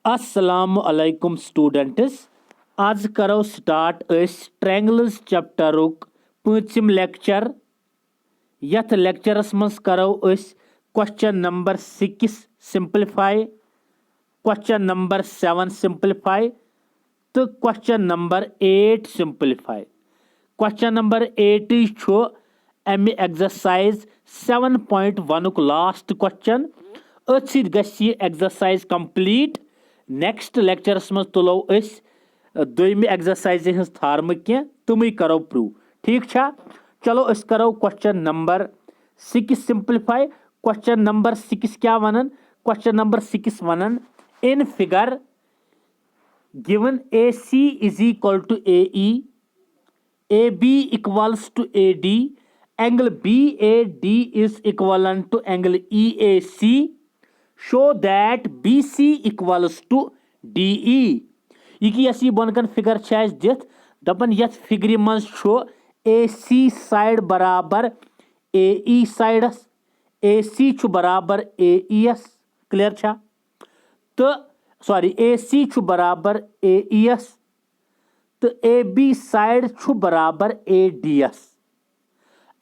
अस्सलाम अलैकुम स्टूडेंट्स। आज करो स्टार्ट ट्रायंगल्स चैप्टरुक पांचम लेक्चर। यथ लेक्चरस मज करो question number 6 simplify, question number 7 simplify तो question number 8 simplify. Question number 8 अमि एक्सरसाइज 7.1 लास्ट क्वेश्चन। अथ सह एक्सरसाइज कंप्लीट। नेक्स्ट लेक्चरस मज तुलो दोयमि एक्सरसाइज हज थार्म कह तुम करो प्रूव। ठीक छा। चलो करो question number 6 simplify. Question number 6 क्या वनन? क्वेश्चन नंबर 6 वनन in figure given AC is equal to AE, AB equals to AD, angle BAD is equivalent to angle EAC, show that BC equals to DE। यह बनकन figure दिथ दपन यथ figure मज AC side बराबर AE sides, AC बराबर AES। Clear छा? तो sorry AC बराबर AES तो AB side बराबर ADS।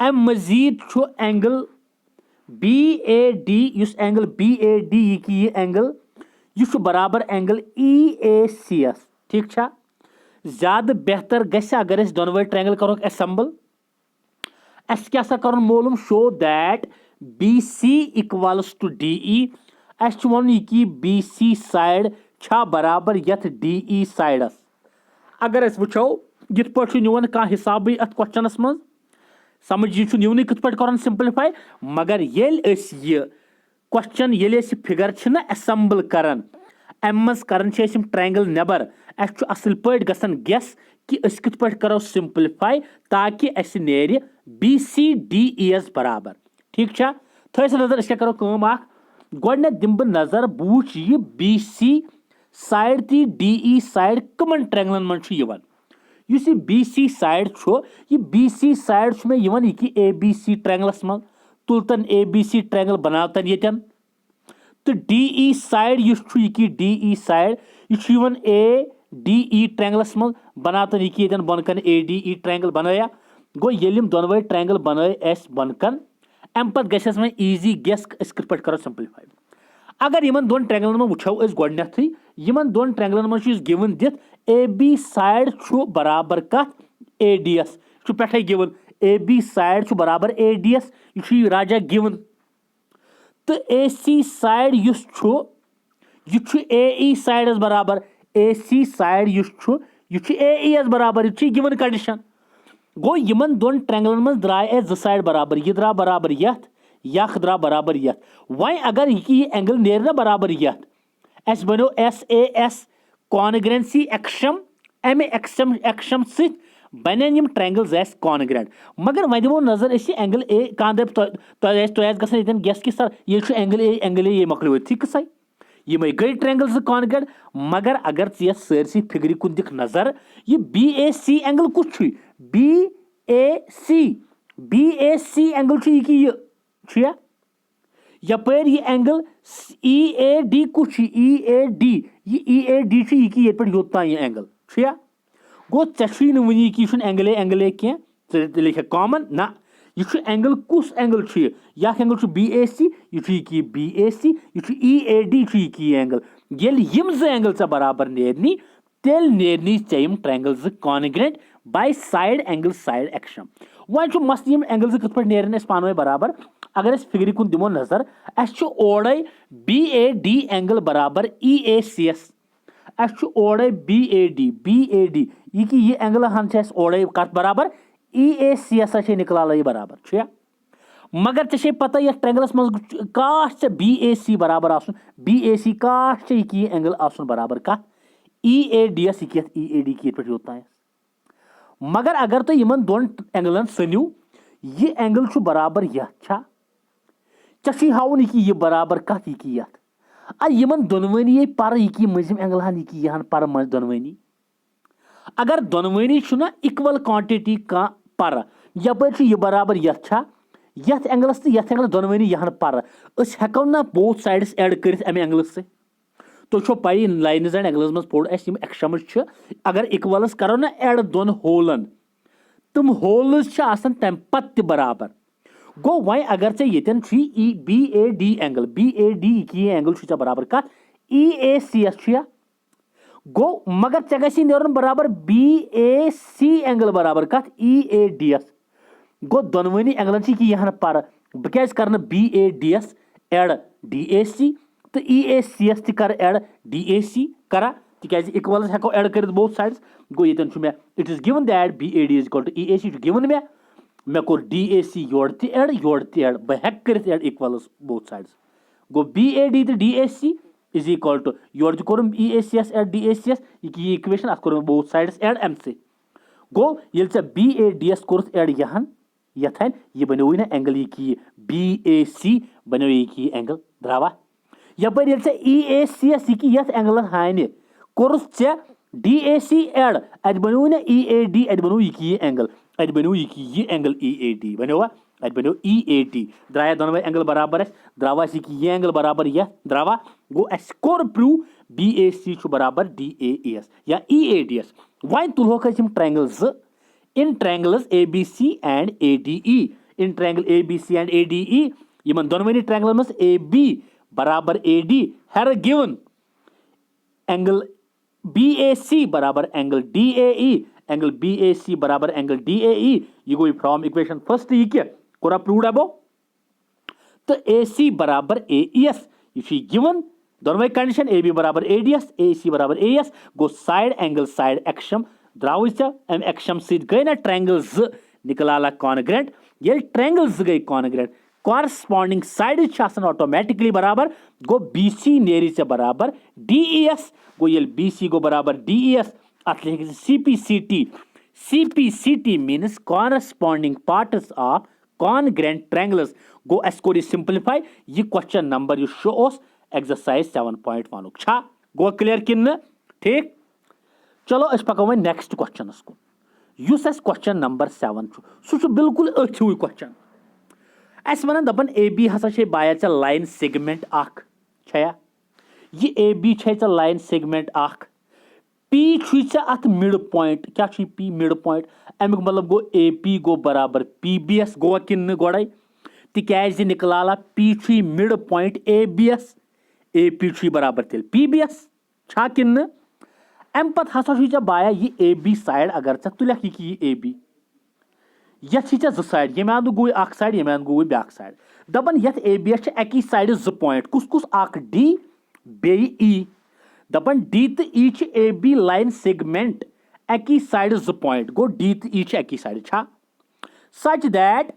अम मजीद एंगल BAD, एंगल BAD यह एंगल यह बराबर एंगल EACS। ठीक छा? ज्यादा बेहतर गस अगर दोनों ट्रायंगल करो असेंबल। अस क्या कर मालूम show that BC equals to DE। अस वन कि BC साइड छा बराबर यथ DE साइडस। अगर वो यथ पे नुन कह हिसाब अत क्वेश्चनस मज समझ यह नुन कत पे कर सिंपलीफाई। मगर ये क्वेश्चन ये फिगर असेंबल करान अम मज करान ट्रायंगल नबर अस असल पे गसन गेस कि कत पे करो सिंपलीफाई ताकि अस नेर BCDES बराबर। ठीक छा? थो नजर क्या करो गोडनेथ दिम बह नजर बूच यह BC साइड ती DE साइड कमन ट्रायंगलन मज BC साइड यह BC साइड में यह कि ABC ट्रायंगलस मज तुलतन ABC ट्रायंगल बनातन यन। तो DE साइड यह कि DE साइड यह ADE ट्रायंगलस मज बनातन यह कि बनकन ADE ट्रायंगल बनाया। गो ये दोनों ट्रायंगल बन बनकन अम पे गस वो ईजी गेस कत पे करो सिंपलीफाई। अगर इन दोन ट्रायंगलन में वो गोडनेथ इन दोन ट्रायंगलन मज गिवन दिथ AB साइड बराबर कत ADS पे गिवन AB साइड बराबर ADS यह राजा गिवन। तो AC साइड यह AE साइडस बराबर AC साइड यह AES बराबर यह गिवन कंडीशन। गो इन दोन ट्रायंगलन मज द्राय ज साइड बराबर यह द्रा बराबर यथ यख द्रा बराबर यथ। वह अगर यह एंगल नेर ना बराबर यथ अस बनो SAS कॉन्ग्रेंसी एक्शम अमे एक्शम सत बन ट्रायंगल्स अस कॉन्ग्रेंट। मगर वह दिमो नजर एंगल A कह दप तो गेस कि सर ये एंगल A मकलो ठीक सही ये गई ट्रायंगल कॉन्ग्रेंट। मगर अगर सरसी फिगर कुन दिख नजर यह BAC एंगल कुछ BAC एंगल यह यपर यह एंगल EAD कुछ EAD यह ये पे योत्ता यह एंगल गो ऐ वन कि एंगल A कह लिख कॉमन ना यह एंगल कुस एंगल यह एंगल BAC यह BAC यह EAD यह एंगल ये ज एंगल चे बराबर नेरनी तेल नेरनी चे triangle congruent by side angle side axiom. वह मस एंगल कत पे नेरन पान बराबर। अगर फिगर कुन दिमो नजर अस ओड़े BAD एंगल बराबर EACS अस ओड़े BAD यह कि यह एंगल हन ओड़े कत बराबर EACS निकला बराबर। मगर ऐ पता यह ट्रायंगलस मज काश BAC बराबर BAC काश यह एंगल बराबर कत EADS यह EAD की पे योत्ता। मगर अगर तुम इन दोन एंगलन सनियो यह एंगल बराबर यथ चे हावन कि यह बराबर कत यह दोनवनी पर यह मजिम एंगल हन यह पर मज दोनवनी। अगर दोनवनी इक्वल क्वांटिटी कह पर यपर यह बराबर यथ एंगलस तो यथ एंगल दोनवनी यह पर हेको ना बोथ साइड्स एड कर एंगल से तो पाई लाइन्स एंड एंगल्स मज पोड़ एक्शम्स अगर इक्वल्स करो ना एड दोन होलन तम होल्स तम पत्त बराबर गो वह अगर ये बी ए डी एंगल की एंगल बराबर कत ई ए सी एस गो मगर ऐ गसी नेरन बराबर बी ए सी एंगल बराबर कत ई ए डी एस गो दोनवनी एंगलन की यहां पर बह क्या कर बी ए डी एस एड डी ए सी तो ई ए सी एस कर एड डी ए सी करा तिकाज इक्वल्स हेको एड कर बोथ साइड्स गो ये मे it is given that B A D is equal to E A C given मे कोर डी ए सी योर एड बह हेक कर एड इक्वल्स बोथ साइड्स गो बी ए डी तो D A C is equal to योर कोरम E A C S add D A C S ये इक्वेशन अत कोर बोथ साइड्स एड एम से गो ये बी ए डी एस कोर एड यहां यथन यह बनो ना एंगल ये बी ए सी बनो ये एंगल द्रावा यपर ई ए सी एस ये एंगल हानि कोर्स A D A C add अत बनो ना ई ए डी अत बनो ये एंगल अत बनो ये एंगल ई ए डी बनो अत बनो ई ए डी द्राया दोनों एंगल बराबर द्रावा ये एंगल बराबर यह द्रावा गो अस कोर प्रूव बी ए सी बराबर डी ए एस या ई ए डी एस वन तुलोक triangle in triangles A B C and A D E in triangle A B C and A D E इन दोनों ट्रायंगल मज ए बी बराबर A D हर given angle B A C बराबर angle D A E angle B A C बराबर angle D A ई ये go from equation first ये क्या कोरा प्रूव्ड अबो तो ए सी बराबर ए ई एस ये गिवन दोनों कंडीशन ए बी बराबर ए डी एस ए सी बराबर ए एस गो साइड एंगल साइड एक्शम द्राव अम एक्शम सई ना ट्रायंगल निकला कॉन्ग्रेंट ये ट्रायंगल गई कॉन्ग्रेंट कॉरस्पॉन्डिंग साइड ऑटोमेटिकली बराबर गो बी सी नेरी से बराबर डी ई एस गो ये बी सी गो बराबर डी ई एस अत C P C T means corresponding parts of congruent triangles गो अस कोर सिंप्लीफाई ये क्वेश्चन नंबर शो एक्सरसाइज 7.1 छा गो क्लियर किन ठीक चलो अस पको वो नेक्स्ट क्वेश्चन कुन क्वेश्चन नंबर 7 सह बिल्कुल अथ्यू क्वेश्चन अस वन दपन ए बी हसा बाया ऐ लाइन सेगमेंट छया ये A B line segment P अत मिड पॉइंट क्या पी मिड पॉइंट अमुक मतलब गो ए पी गो बराबर पी बी एस गो किन गोड़े तिकाज निकला P mid point A B S A P बराबर तेल पी बी एस छा किन अम पत हसा बाया ये ए बी साइड अगर तुलख ये ए बी यथ जो साइड ये अंद गो साइड ये अंद गो ब्या साइड दपन यथ ए बी एस अकी साइड जो पॉइंट कुस कुस डी बे ई दपन डी तो E A B line segment अकी साइड जो पॉइंट गो डी तो ई अकी साइड छा सच दैट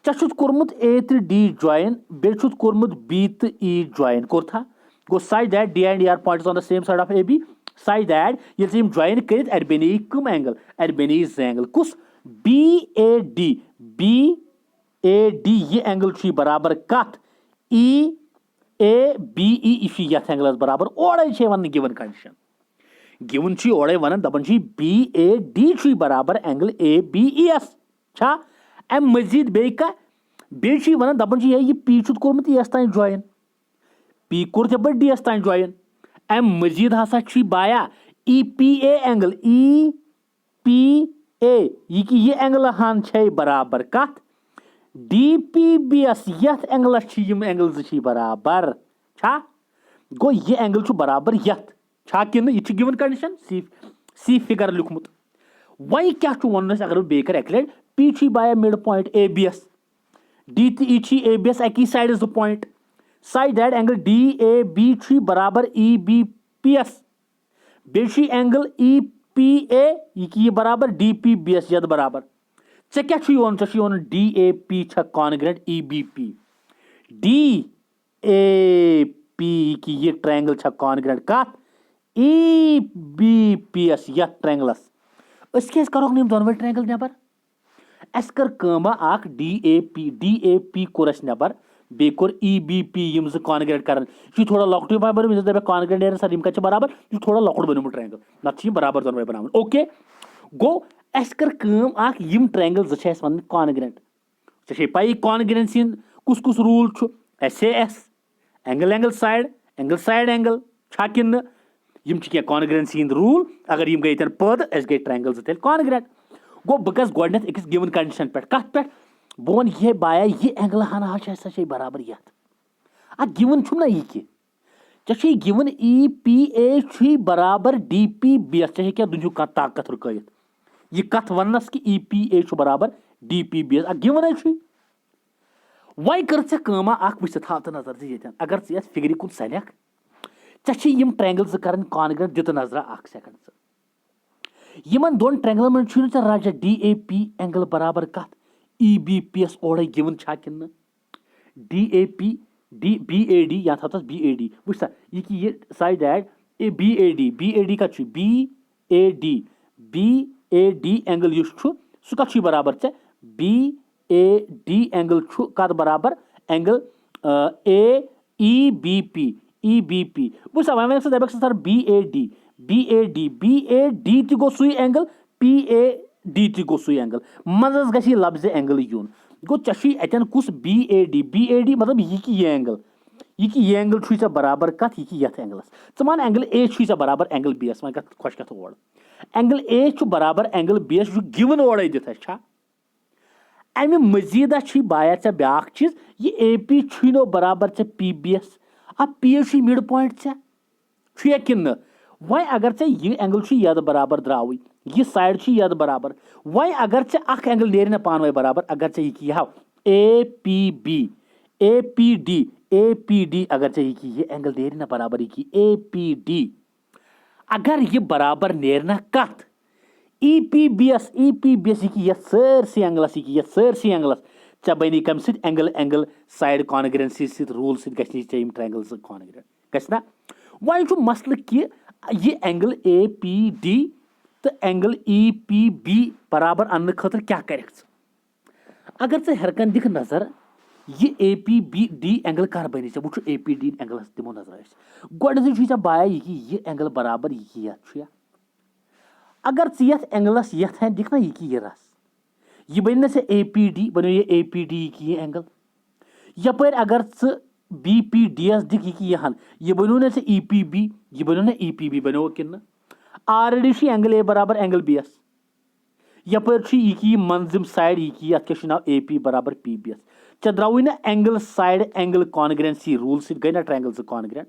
चे कोर्मुत ए तो डी ज्वाइन बे कोर्मुत बी तो ई ज्वाइन कोर था गो such that D and are points on the same side of A B such that ये ज्वाइन कर अत बने कम एंगल अत बने एंगल कुस बी ए डी ये एंगल बराबर कत ई ए बी ई ये एंगल बराबर ओड़े वन गिवन कंडीशन गिवन ओड़े वन दपन बी ए डी बराबर angle A B E S छा अम मजीद बे वन दपन ये पी कोर्मुत एस तान ज्वाइन पी कोर ब डी एस तान ज्वाइन अम मजीद हसा बाया E P A angle E P A ये एंगल हान बराबर कत डी पी बी एस यथ एंगलस एंगल बराबर छा गो ये एंगल बराबर यथ छा किन ये गिवन कंडीशन सी फिगर लिखमुत वही क्या वन अगर बे कर एक लट पी बाया mid point A B S D तो ई ए बी एस अकी साइड जो point side that angle D A B बराबर ई बी पी एस बे एंगल ई पी ए ये बराबर डी पी बी एस यद बराबर ऐ क्या वन D A P congruent E B P D A P की ये ट्रायंगल कॉन्ग्रेंट कत ई बी पी एस यथ ट्रायंगलस करो दोनों ट्रायंगल नबर अस कर डी ए पी कोर नबर बे कोर ई बी पी यम जो कॉन्ग्रेंट कर थोड़ा लॉकट बन कॉन्ग्रेंट नेर सर कत बराबर यह थोड़ा लॉकट बनमुत ट्रायंगल नत बराबर दोनों बना ओके गो अस कर यम ट्रायंगल जो वन कॉन्ग्रेंट ऐ पाई कॉन्ग्रेंसी कुस कुस rule S A S angle angle side angle छा किन्न यम छ कॉन्ग्रेंसी हिंद रूल अगर यम गई तन पद अस गई ट्रायंगल तेल कॉन्ग्रेंट गो बह गस गोडनेथ अकिस गिवन कंडीशन पे कत पे बह वन ये बाया ये एंगल हना हसा बराबर यथ आ गिवन छुम ना यह कि गिवन ई पी ए बराबर डी पी बी एस क्या दुनिया कह ताकत रुकत यह कथ वनस कि ई पी ए बराबर डी पी बी एस आ गिवन वह कर कमा वह हाथ नजर ये अगर ये फिगर कुन सलख यम ट्रायंगल कर कॉन्ग्रेंट दित नजर सेकंड यमन दोन ट्रायंगल मन राजा डी ए पी एंगल बराबर कत ई बी पी एस ओर गिवन छा कि D A P D B A D या थस बी ए डी वुछ सा ये साइड एड ए बी ए डी कत बी ए डी एंगल युस सह कत बराबर चे बी ए डी एंगल कत बराबर angle A E B P वुछ सा वन दप सर बी ए डी गो सुई एंगल पी ए डी गो सुई एंगल मजस गि लफ्ज एंगल यून गो चे अतन कुस बी ए डी मतलब यह एंगल छुई बराबर कत यह एंगलस च मान एंगल ए छुई बराबर एंगल बी एस वन खुश कथ ओर एंगल ए बराबर एंगल बी एस गिवन ओर दित अमि मजीदा बाया ऐ ब्या चीज यह ए पी छु नो बराबर ऐ पी बी एस आ पी ए मिड पॉइंट ऐ कि वह अगर यह एंगल यद बराबर द्राव यह साइड यद बराबर वह अगर एंगल नेर ना पान वे बराबर अगर यह हाव ए पी डी अगर यह एंगल नेर ना बराबर यह ए पी डी अगर यह बराबर नेर ना कत ई पी बी एस यह सरसी एंगलस चे बनी कम एंगल साइड कॉन्ग्रेंसी रूल सम ट्रायंगल कॉन्ग्रेंट गना वह मसल कि यह एंगल ए पी डी तो एंगल ई पी बी बराबर अन्न खतर क्या कर अगर हेरकन दिख नजर यह A P B D angle कर बनी वो ए पी डी एंगलस दिमो नजर गोडे बाया यह एंगल बराबर यह अगर यथ एंगलस यथ है दिख ना यह रस यह बन ना ए पी डी बनो ये ए पी डी यह एंगल यपर अगर बी पी डी एस दिख यह बनो ना ई पी बी यह बनो ना ई पी बी बनो कि ऑलरेडी एंगल ए बराबर एंगल बी एस यपर यह मंजिम साइड यह क्या नाव ए पी बराबर पी बी एस चे द्राव ना एंगल साइड एंगल कॉन्ग्रेंसी रूल गई ना triangle congruent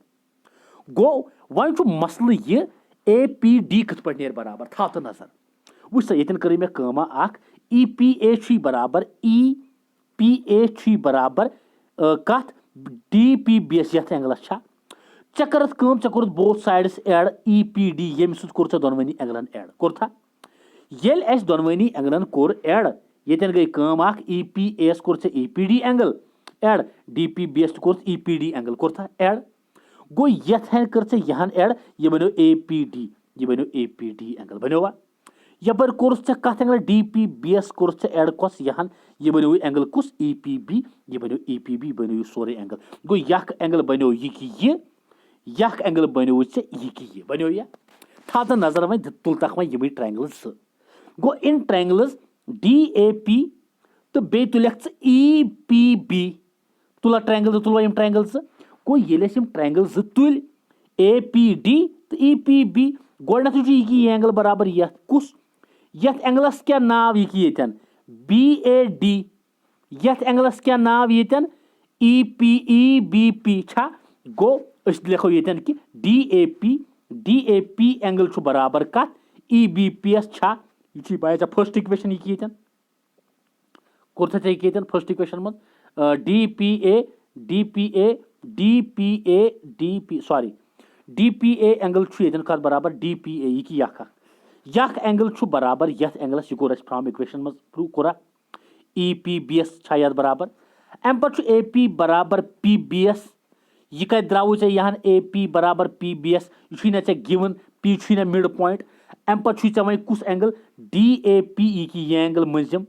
go one muscle यह ए पी डी कथ पे नेर बराबर था तो नजर वुछ सा ये कर मे कमा ई पी ए बराबर ई पी ए बराबर कथ डी पी बी एस यथ एंगलस चे करत बोथ साइड्स एड ई पी डी ये कोर दोनवनी एंगलन एड कोर ये दोनवनी एंगलन कोर एड ये गई कम ई पी एस कोर ई पी डी एंगल एड डी पी बी एस कोर ई पी डी एंगल कोर एड गो यथ कर यहन एड यह बनो ए पी डी यह बनो ए पी डी एंगल बनो यपर कोर कथ angle D P B S कोर एड कस यहन यह बनो एंगल कुस ई पी बी यह बनो ई पी बी बनो सोरे एंगल गो यह एंगल बनो यह एंगल बनो यह बनो था तो नजर वन तुल तक one M triangles go in triangles D A P तो बे तुलख ई पी बी तुला ट्रायंगल तो तुलवा यम ट्रायंगल्स गो ये ट्रायंगल तुल ए पी डी तो ई पी बी गोडनेथ यह एंगल बराबर यथ कुस यथ एंगलस क्या नाव ये बी ए डी यथ एंगलस क्या नाव ये ई बी पी छा गो लिखो ये कि डी ए पी एंगल बराबर कत ई बी पी एस छा यह बाया फर्स्ट इक्वेशन ये कोर फर्स्ट इक्वेशन मज डी पी ए एंगल कत बराबर डी पी ए यह एंगल बराबर यथ एंगलस यह कोर फ्रॉम इक्वेशन मज प्रूव कोरा ई पी बी एस यथ बराबर अम पे ए पी बराबर पी बी एस यह कत द्राव यहाँ ए पी बराबर पी बी एस यह ना गिवन पी ना मिड पॉइंट अम पे वे कुस एंगल डी ए पी यह एंगल मंजिम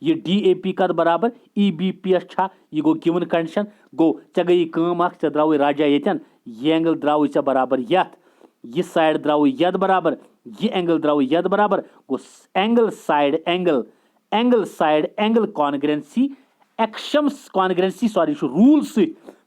यह डी ए पी कत बराबर ई बी पी एस यह गो गिवन कंडीशन गो चे गई कम द्राव राजा ये एंगल द्राव बराबर यथ यह साइड द्राव यद बराबर यह एंगल द्राव यद बराबर गो angle side angle congruency axioms congruency sorry rule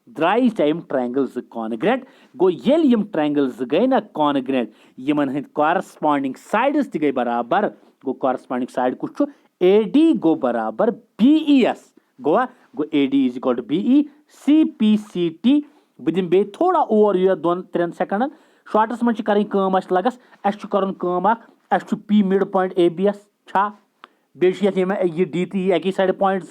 द्राई टाइम ट्रायंगल ज कॉन्ग्रेंट गो येल यम ट्रायंगल ज गए ना कॉन्ग्रेंट यमन हंद कॉरस्पॉन्डिंग साइड्स त गई बराबर गो कॉरस्पॉन्डिंग साइड कुछ AD गो बराबर BES गोवा गो AD is equal to BE CPCT बह दिन बे थोड़ा और यह 2-3 सेकंडन शॉर्टस मन कर लगस अस कर P मिड पॉइंट ABS छा बे ये D तो ये साइड पॉइंट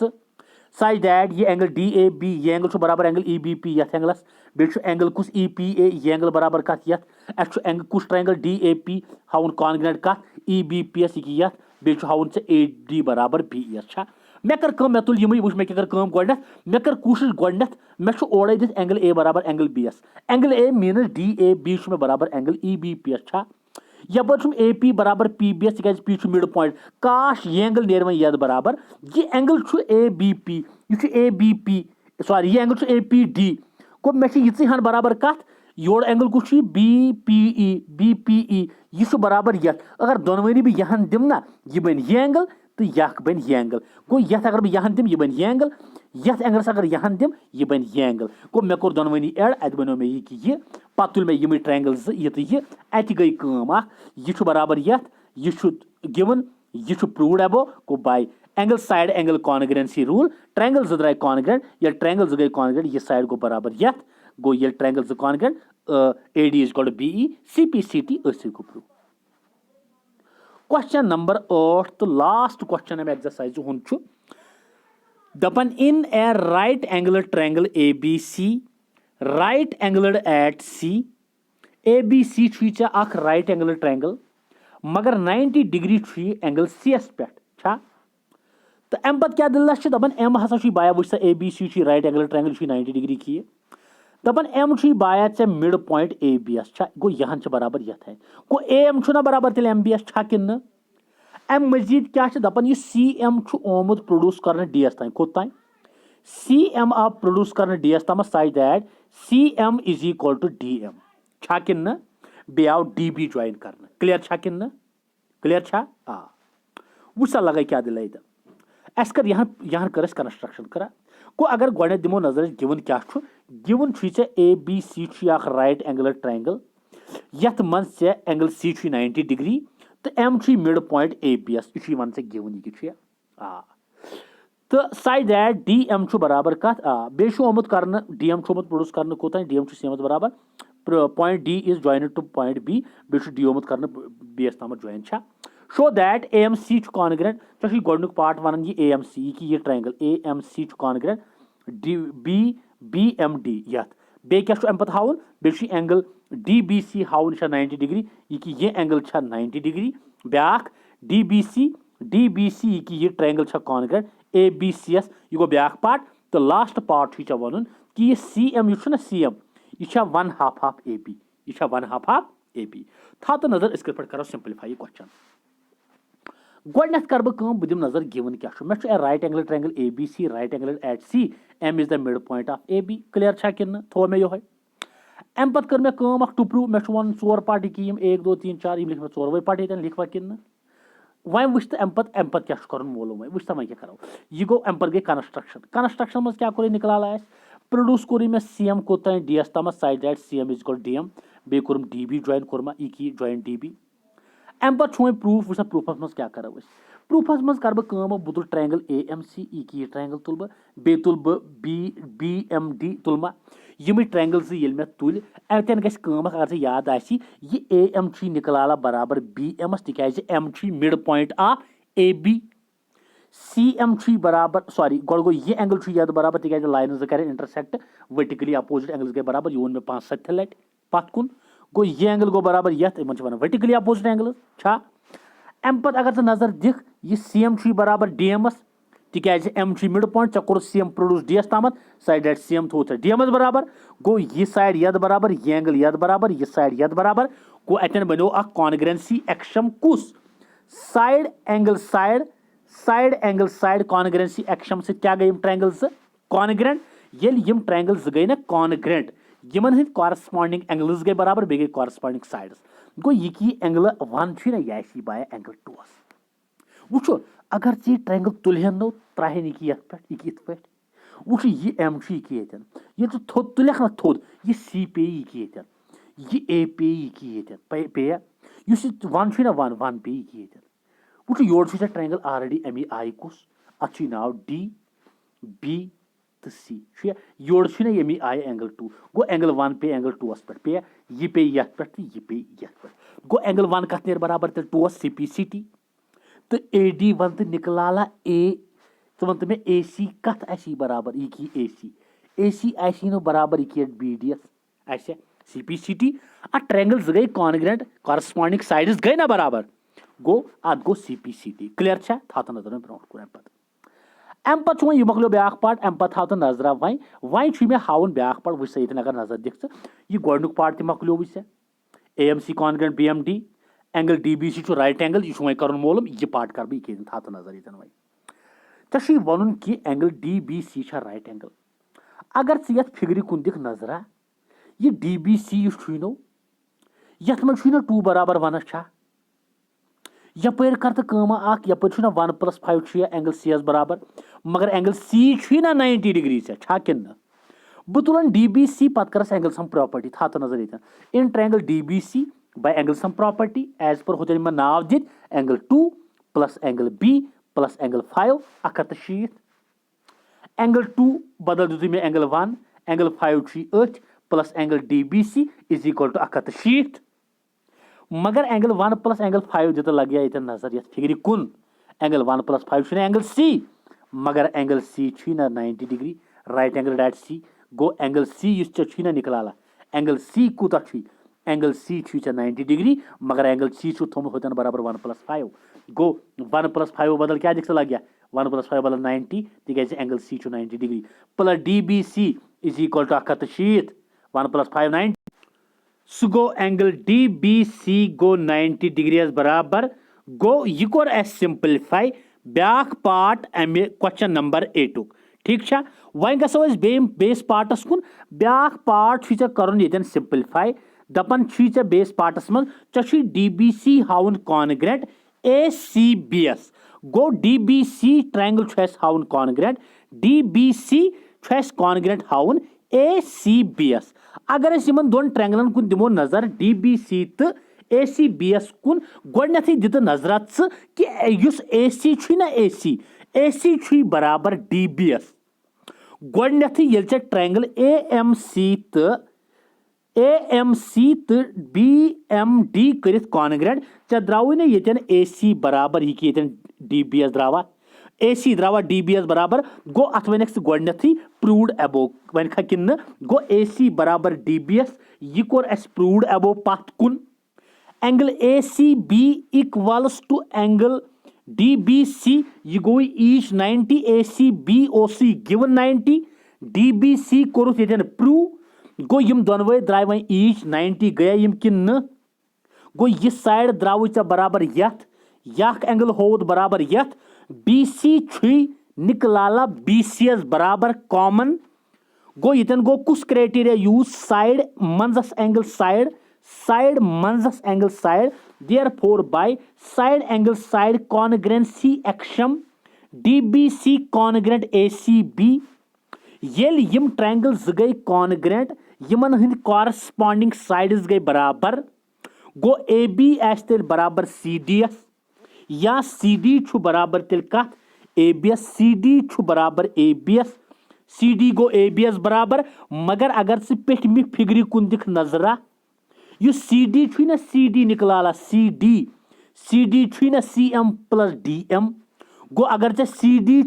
सच दैट ये एंगल DAB ये एंगल बराबर एंगल EBP ये एंगलस बे एंगल कुछ EPA ये एंगल बराबर कत अस एंगल कुछ ट्रायंगल DAP हाउन कॉन्ग्रेंट कत EBPS ये बे हाउन AD बराबर BES छा मे कर मे तुल यम वुच मे क्या कर गोडनथ मे कर कोशिश गोडनथ मे ओड़े दिस एंगल A बराबर angle BS angle A मीनस DAB मे बराबर एंगल EBPS छा यपर AP बराबर PBS तक P मिड पॉइंट काश ये एंगल नेर वन यद बराबर ये एंगल ABP ये ABP सॉरी ये एंगल APD गो मे यन बराबर कत योर एंगल कुछ BPE यह बराबर यथ अगर दोनवनी बह यहन दिम ना यह बन यह एंगल तो यह बन यह एंगल गो यथ अगर बह यहन दिम यह बन यह एंगल यथ एंगलस अगर यहन दिम यह बन यह एंगल गो मे कोर दोनवनी एड अत बनो मे यह पत तुल मे यम ट्रायंगल यह तो यह अत गई यह बराबर यथ यह गिवन यह प्रूव्ड अबो गो bye angle side angle कॉन्ग्रेंसी rule triangle ज द्राय कॉन्ग्रेंट ये ट्रायंगल ज गई कॉन्ग्रेंट यह साइड गो बराबर यथ गो ये ट्रायंगल ज congruent AD is equal to BE CPCT गो प्रूव क्वेश्चन नंबर 8 तो लास्ट क्वेश्चन हम एक्सरसाइज हुन दपन in a right angle triangle ABC right angle at C ABC अख राइट एंगल ट्रायंगल मगर 90 डिग्री एंगल CS पे छा तो अम पत क्या दिल दपन M हसा बाया वुच ABC right angle triangle 90 degree की दपन M बाया ऐ मिड पॉइंट ABS छा गो यहां बराबर यथ है गो AM ना बराबर तेल MBS छा कि अम मजीद क्या दपन यह CM ओमुत प्रोड्यूस कर DS तान कोत तान CM आप प्रोड्यूस कर DS तम such that CM is equal to DM छा कि बे आव DB ज्वाइन कर क्लियर छा कि क्लियर छा आ वुसा लगे क्या दिल अस कर यहाँ कर कंस्ट्रक्शन करा को अगर गोड दिमो नजर गिवन क्या given ABC right angle triangle यथ मन एंगल C 90 डिग्री तो M मिड पॉइंट ABS यह वन गिवन यह तो सच दैट DM बराबर कत बे ओमुत कर DM प्रोड्यूस कर कोत DM CM बराबर point D is join to point B बे D ओमुत कर BS तम ज्वाइन छा शो दैट AMC कॉन्ग्रेंट तो गोडनुक पार्ट वन ये AMC ये ट्रायंगल AMC कॉन्ग्रेंट BMD यथ बे क्या अम पत हाउन बे एंगल DBC हाउन 90 डिग्री ये एंगल 90 डिग्री ब्या DBC ये ट्रायंगल कॉन्ग्रेंट ABCS यह गो ब्या पार्ट तो लास्ट पार्ट वन कि यह CM यह CM यह 1/2 AB यह 1/2 AB था तो नजर इस पे करो सिंपलीफाई क्वेश्चन गोडनथ कर बह दिम नजर गिवन क्या मे right angle triangle ABC right angle at C M is the midpoint of AB clear छा कि थो मे यो अम पत कर मे टू प्रूव मे वन 4 पार्ट कि 1 2 3 4 लिख मे 4 पार्ट ये लिखवा कि वह वुच तो अम पत क्या कर मोलूम वुच तो वह क्या करो यह गो अम पे गई कंस्ट्रक्शन मज क्या कोर निकला प्रोड्यूस कोर मे CM कोत DS तम such that CM is equal DM बे कोरम DB ज्वाइन कोरमा ज्वाइन DB अम पे प्रूफ वुचा प्रूफस मज क्या करो प्रूफस मज कर बह तुल ट्रायंगल AMC ये ट्रायंगल तुल बे तुल BMD तुल यम ट्रायंगल ये मे तुल अतन गम अगर याद यह AM निकला बराबर BMS तिक M midpoint of AB CM बराबर सॉरी गोड गो यह एंगल यद बराबर तिक लाइन कर इंटरसेक्ट वर्टिकली अपोजिट एंगल्स गए बराबर यह मे 5-7 लट पत कुन गो यह एंगल गो बराबर यथ इन वन वर्टिकली अपोजिट एंगल छा अम पत अगर नजर दिख यह CM बराबर DMS तिक M mid point core CM produce DS तम सच दैट CM थो DMS बराबर गो यह साइड यद बराबर यह एंगल यद बराबर यह साइड यद बराबर गो अतन बनो कॉन्ग्रेंसी एक्शम कुस साइड एंगल साइड कॉन्ग्रेंसी एक्शम से क्या गई ट्रायंगल्स कॉन्ग्रेंट यम ट्रायंगल्स गई ना कॉन्ग्रेंट यमन हंद कॉरस्पॉन्डिंग एंगल्स गई बराबर बे गई कॉरस्पॉन्डिंग साइड्स गो यह एंगल 1 ना यह बाया एंगल 2 वो अगर चे ट्रायंगल तुलहन नो त्राहन यह पे वुच यह एम ये थोद तुलख ना थोद यह सी पे यह ए पे पे वन ना वन पे वुच योर ट्रायंगल ऑलरेडी अमी आई कुस अत नाव डी बी तो see your yummy I angle 2 go angle 1 पे एंगल 2 पे यह पे ये पे यह पे ये गो एंगल 1 कत नेर बराबर तेल 2 सी पी सी टी तो ए डी वन तो निकलाला ए तो वन तो मे ए सी कत ऐसी बराबर यह ए सी ऐसी नो बराबर यह B D S C P C T triangle गई कॉन्ग्रेंट कॉरस्पॉन्डिंग साइड्स गई ना बराबर गो अत गो C P C T clear था नजर ब्रो कुन अम पे वो मकलो ब्या पार्ट अम पे था नजर वन मे हावन ब्या पार्ट वो ये अगर नजर दिख यह गोक पार्ट तक मकलो वो A M C congruent B M D angle D B C right angle यह वो कर मोलूम यह पार्ट कर बह था नजर ये वे वन कि angle D B C right angle अगर ये फिगर कुन दिख नजरा यह डी बी सी नो ये ना 2 बराबर 1 यपर कर तो यपर 1+5 एंगल सी एस बराबर मगर एंगल सी ना 90 डिग्री छा किन बह तुलन डी बी सी पत करस एंगल सम प्रॉपर्टी था नजर ये in triangle D B C by angle sum property as पर होते नाव दित angle 2 plus angle B plus angle 5 160 angle 2 बदल दीजिए में angle 1 angle 5 8 plus angle D B C is equal to 160 मगर एंगल 1 प्लस एंगल 5 दित लगे ये नजर ये फिगर कुन एंगल 1 प्लस 5 एंगल सी मगर एंगल सी ना 90 डिग्री राइट एंगल डेट सी गो एंगल सी ना निकलाला एंगल सी कूत एंगल सी 90 डिग्री मगर एंगल सी थोमुत होतन बराबर 1+5 गो 1+5 बदल क्या दिख लगे 1+5 बदल 90 तिक angle C 90 degree plus D B C is equal to 160 1+5 90 सह गो एंगल डी बी सी गो 90 डिग्री बराबर गो यह कोर एस सिंपलीफाई ब्या पार्ट अमे क्वेश्चन नंबर 8 ठीक छा वन गो बेस पार्टस कुन ब्या पार्ट कर सिंपलीफाई दपन बेस पार्टस मं डी बी सी हाउन congruent A C B S गो डी बी सी ट्रायंगल हाउन congruent D B C congruent हाउन ए सी बी एस अगर इन दोन ट्रायंगलन कुन दिमो नजर डी बी सी तो ए सी बी एस कुन गोडनेथै दित नजर कि ए सी ना ए सी बराबर डी बी एस गोडनेथै ये ट्रायंगल ए एम सी तो बी एम डी कर कॉन्ग्रेंट चे द्राव ना ये ए सी बराबर यह डी बी एस द्रावा ए सी द्रावा डी बी एस बराबर गो अत वन गोडनेथै प्रूव्ड अबो वन खा कि गो ए सी बराबर डी बी एस यह कोर अस प्रूव्ड अबो पत कुन angle A C B equals to angle D B C यह गो ईच 90 ए सी बी ओ सी गिवन 90 डी बी सी कोरुस ये प्रूव गो यम दोनवे द्राय वन ईच 90 गया यम कि गो यह साइड द्राव बराबर यख एंगल होद बराबर यथ बी सी निकलाला बी सी एस बराबर कॉमन गो ये गो कुस क्राइटेरिया यूज साइड मंजस एंगल साइड मंजस angle side therefore by side angle side congruency axiom D B C congruent A C B येल यम ट्रायंगल गई कॉन्ग्रेंट यमन हंद कॉरस्पॉन्डिंग साइड्स गई बराबर गो ए बी तेल बराबर सी डी एस या सी डी बराबर तेल कत A B S C D बराबर A B S C D गो ए बी एस बराबर मगर अगर से पेटमि फिगर कुन दिख नजरा यु सी डी ना सी डी निकलाला सी डी ना C M plus D M गो अगर चे सी डी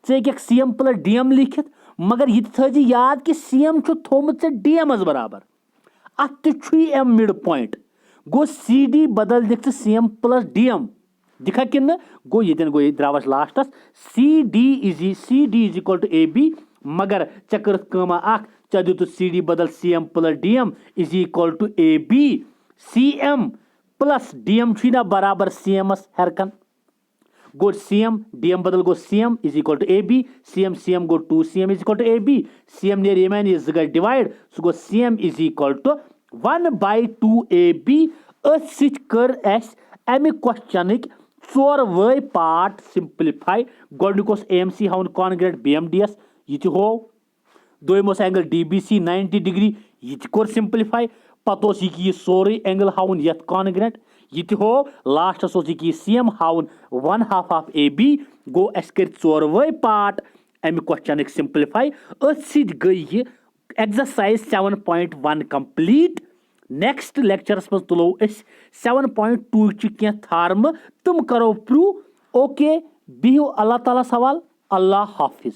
चे C M plus D M लिखित मगर यह थी याद कि सी एम थोमुत डी एम बराबर अत एम मिड पॉइंट गो सी डी बदल दिख C M plus D M दिखा कि गो ये गो द्रावस लास्टस C D is equal to A B मगर चे कर चे दित सी डी बदल C M plus D M is equal to A B C M plus D M ना बराबर सी एम एस हरकन गो सी एम डी एम बदल गो C M is equal to A B C M गो 2 C M is equal to A B C M नेर यम ये गई डिवाइड सह गो C M is equal to 1/2 A B कर अमि क्वेश्चन 4 पार्ट सिंपलीफाई गोडनिक एम सी हाउन congruent B M D S यह तह हो दोम एंगल DBC 90 डिग्री यह कोर सिंप्लीफाई पत यह सोरे एंगल हाउन यथ कॉन्ग्रेंट यह तह हो लास्टस यह CM हाउन 1/2 ऑफ AB गो अस कर चोरवे पार्ट अमि क्वेश्चन सिंप्लीफाई अथ सत गई यह एक्सरसाइज 7.1 कंप्लीट नेक्स्ट लेक्चरस मज तुलो 7.2 ची थार्म तुम करो प्रूव ओके बिहु अल्लाह ताला सवाल अल्लाह हाफिज।